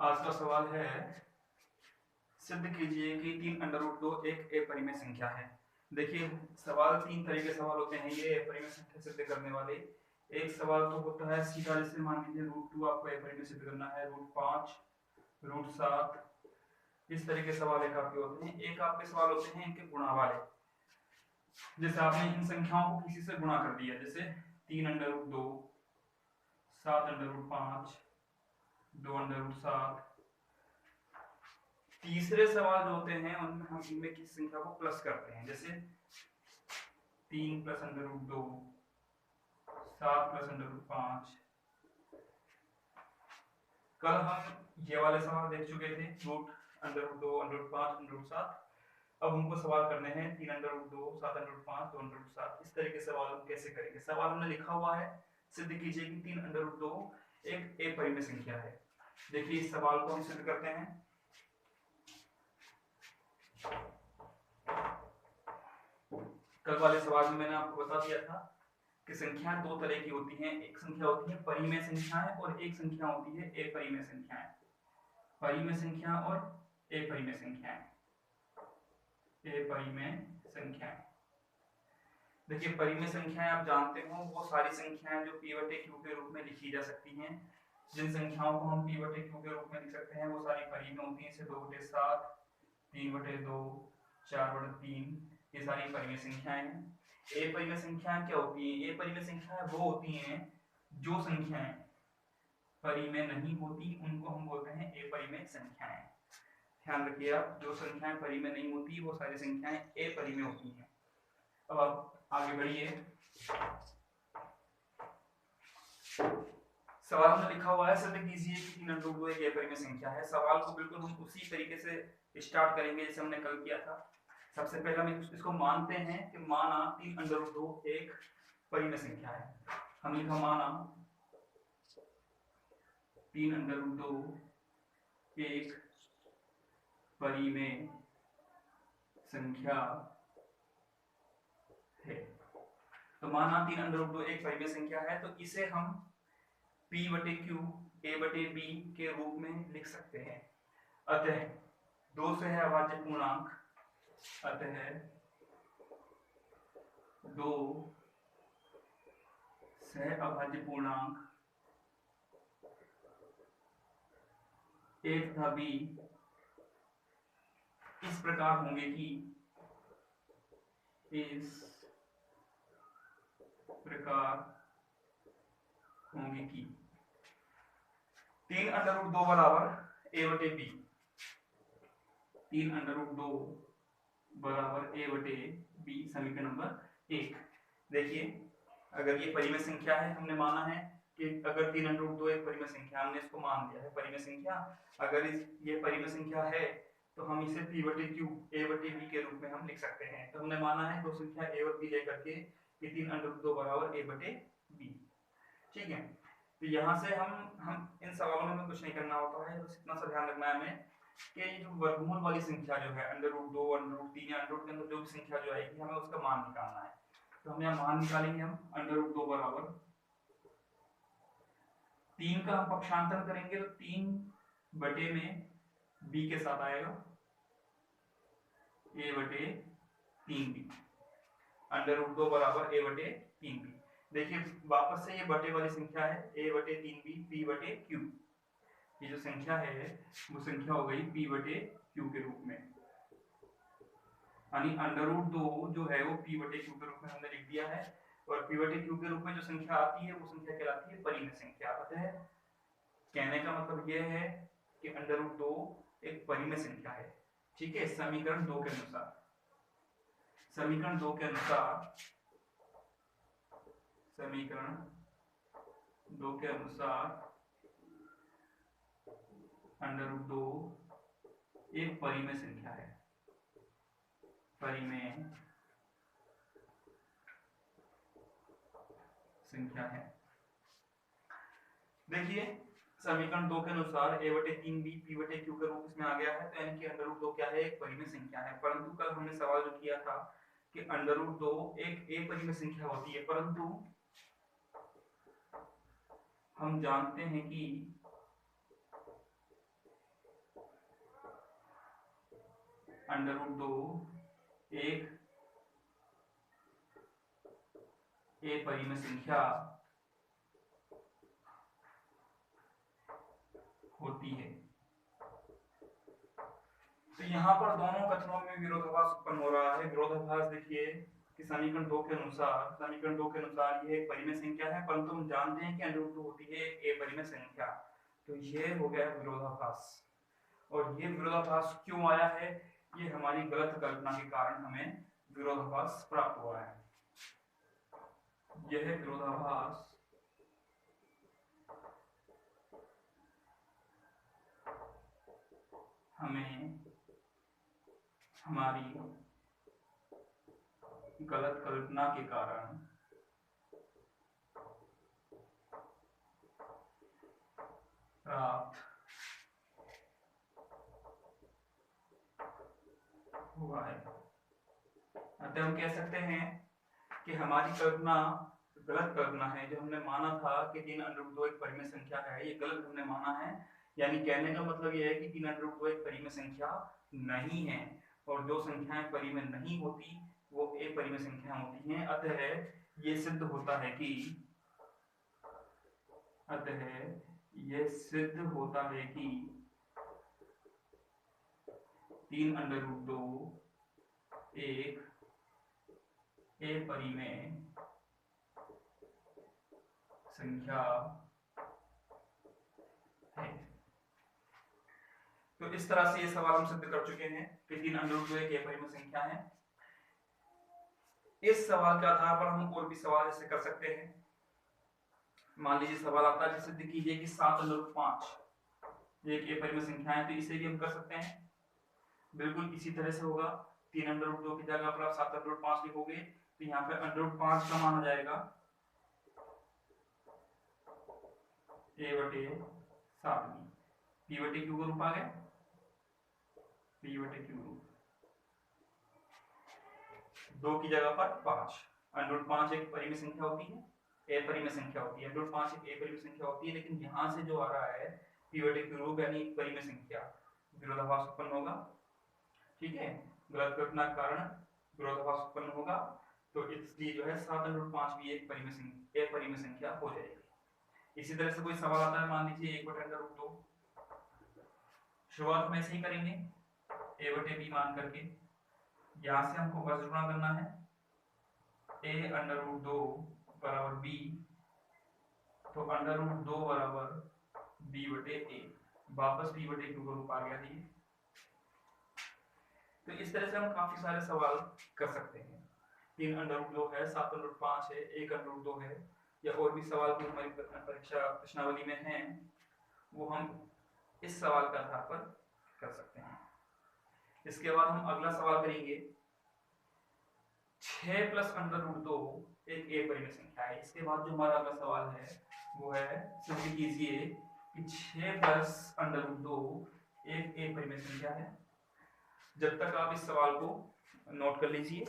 आज का सवाल है, सिद्ध कीजिए कि 3√2 एक अपरिमेय संख्या है। देखिए, सवाल तीन तरह के सवाल होते हैं ये अपरिमेय संख्या सिद्ध करने वाले। एक सवाल तो होता है सीधा, जैसे मान लीजिए √2 आपको अपरिमेय सिद्ध करना है, √5, √7, इस तरह के सवाल एक आपके होते हैं। एक आपके सवाल होते हैं इनके गुणा वाले, जैसे आपने इन संख्याओं को किसी से गुणा कर दिया, जैसे 3√2, 7√5, 2√7। तीसरे सवाल जो होते हैं उनमें हम इनमें किसी संख्या को प्लस करते हैं, जैसे 3 + √2, 7 + √5। कल हम ये वाले सवाल देख चुके थे, √2, √5, √7। अब हमको सवाल करने हैं 3√2, 7√5, 2√7। इस तरह के सवाल हम कैसे करेंगे। सवाल हमने लिखा हुआ है, सिद्ध कीजिए कि 3√2 एक अपरिमेय संख्या है। देखिए, इस सवाल को हम सिद्ध करते हैं। कल वाले सवाल में मैंने आपको बता दिया था कि संख्या दो तरह की होती हैं। एक संख्या होती है परिमेय संख्याएं और एक संख्या होती है अपरिमेय संख्याएं। परिमेय संख्या और अपरिमेय संख्याएं। अपरिमेय संख्याएं, देखिए परिमेय संख्याएं आप जानते हो वो सारी संख्याएं जो p/q के रूप में लिखी जा सकती हैं। जिन संख्याओं को हम p/q के रूप में लिख सकते हैं वो सारी परिमेय होती हैं, जैसे 2/7, 3/2, 4/3, ये सारी परिमेय संख्याएं हैं। अपरिमेय संख्याएं क्या होती हैं? अपरिमेय संख्याएं वो होती हैं जो संख्याएं परिमेय नहीं होती, उनको हम बोलते हैं अपरिमेय संख्याएं। ध्यान रखिए आप, जो संख्याएं परिमेय नहीं होती वो सारी संख्याएं अपरिमेय होती हैं। अब आप आगे बढ़िए। सवाल में लिखा हुआ है, सिद्ध कीजिए कि 3√2 एक अपरिमेय संख्या है। सवाल को बिल्कुल हम उसी तरीके से स्टार्ट करेंगे जैसे हमने कल किया था। सबसे पहले हम इसको मानते हैं कि माना 3√2 एक परिमेय संख्या है। हम लिखा माना 3√2 एक परिमेय संख्या है। तो माना 3√2 एक परिमेय संख्या है, तो इसे हम p/q a/b के रूप में लिख सकते हैं। अतः 2 से है अभाज्य पूर्णांक, अतः 2 से अभाज्य पूर्णांक a तथा b इस प्रकार होंगे कि इस प्रकार होंगे कि 3√2 बराबर a/b, 3√2 बराबर a/b, समीकरण नंबर 1। देखिए, अगर ये परिमेय संख्या है, हमने माना है कि अगर 3√2 एक परिमेय संख्या, हमने इसको मान लिया है परिमेय संख्या। अगर ये परिमेय संख्या है तो हम इसे p/q a/b के रूप में हम लिख सकते हैं। तो हमने माना है दो संख्या a और b लेकर के कि 3√2 बराबर a/b। ठीक है, तो यहाँ से हम इन सवालों में कुछ नहीं करना होता है, बस इतना सा ध्यान रखना है हमें कि जो वर्गमूल वाली संख्या जो है √2, √3 या √2 के अंदर जो भी संख्या जो आएगी हमें उसका मान निकालना है। तो हम यहाँ मान निकालेंगे, हम √2 बराबर 3 का हम पक्षांतर करेंगे तो 3 में b के साथ आएगा a/3b, √2 बराबर a/3b। देखिए, वापस से ये बटे वाली संख्या है a/3b p/q। ये जो संख्या है वो संख्या हो गई p/q के रूप में, यानी √2 जो है वो p/q के रूप में हमने लिख दिया है। और p/q के रूप में जो संख्या आती है वो संख्या कहलाती है परिमेय संख्या। अतः कहने का मतलब ये है कि √2 एक परिमेय संख्या है। ठीक है, समीकरण 2 के अनुसार, समीकरण 2 के अनुसार, समीकरण 2 के अनुसार √2 एक परिमेय संख्या है, परिमेय संख्या है। देखिए, समीकरण 2 के अनुसार a/3b p/q के रूप में आ गया है, तो यानी कि √2 क्या है? एक परिमेय संख्या है। परंतु कल हमने सवाल जो किया था कि √2 एक अपरिमेय संख्या होती है, परंतु हम जानते हैं कि √2 एक ए परिमेय संख्या होती है। तो यहाँ पर दोनों कथनों में विरोधाभास उत्पन्न हो रहा है। विरोधाभास देखिए कि समीकरण 2 के अनुसार ये एक परिमेय संख्या है, परंतु हम जानते हैं कि √2 होती है ए परिमेय संख्या। तो ये हो गया विरोधाभास। और ये विरोधाभास क्यों आया है? ये हमारी गलत कल्पना के कारण हमें विरोधाभास प्राप्त हुआ है। यह विरोधाभास हमें हमारी गलत कल्पना के कारण प्राप्त हुआ है। अतः हम कह सकते हैं कि हमारी कल्पना गलत कल्पना है। जो हमने माना था कि 3√2 एक परिमेय संख्या है, ये गलत हमने माना है। यानी कहने का मतलब यह है कि 3√2 एक परिमेय संख्या नहीं है, और जो संख्याएं परिमेय नहीं होती वो एक परिमेय संख्या होती हैं। अतः ये सिद्ध होता है कि 3√2 एक ए परिमेय संख्या है। तो इस तरह से ये सवाल हम सिद्ध कर चुके हैं कि 3√2 एक ए परिमेय संख्या है। इस सवाल के आधार पर हम और भी सवाल ऐसे कर सकते हैं। मान लीजिए सवाल आता है, सिद्ध कीजिए कि 7√5 एक ए परिमेय संख्या है। तो इसे भी हम कर सकते हैं, बिल्कुल इसी तरह से होगा। 3√2 की जगह पर आप 7√5 लिखोगे तो यहाँ पे √5 का मान आ जाएगा a/7। p/q का रूप आ गया, p/q रूप। 2 की जगह पर 5। √5 एक परिमेय संख्या होती है, ए परिमेय संख्या होती है। √5 एक ए परिमेय संख्या होती है, लेकिन यहाँ से जो आ रहा है p/q रूप यानी परिमेय संख्या, विरोधाभास उत्पन्न होगा। ठीक है, गलत कल्पना के कारण विरोधाभास उत्पन्न होगा। तो इसलिए जो है 7√5 भी एक परिमेय संख्या हो जाएगी। इसी तरह से कोई सवाल आता है, मान लीजिए 1/√2। शुरुआत में ऐसे ही करेंगे a/b मान करके। यहाँ से हमको बस गुणा करना है, a√2 बराबर b, तो √2 बराबर b/a, वापस p/q का रूप आ गया है। तो इस तरह से हम काफी सारे सवाल कर सकते हैं। 3√2 है, 7√5 है, 1√2 है, या और भी सवाल जो हमारी परीक्षा प्रश्नावली में हैं, वो हम इस सवाल के आधार पर कर सकते हैं। इसके बाद हम अगला सवाल करेंगे। 6 + √2 एक ए परिमेय संख्या है। इसके बाद जो हमारा अगला सवाल है वो है, सिद्ध कीजिए कि 6 + √2 एक ए परिमेय संख्या है। जब तक आप इस सवाल को नोट कर लीजिए।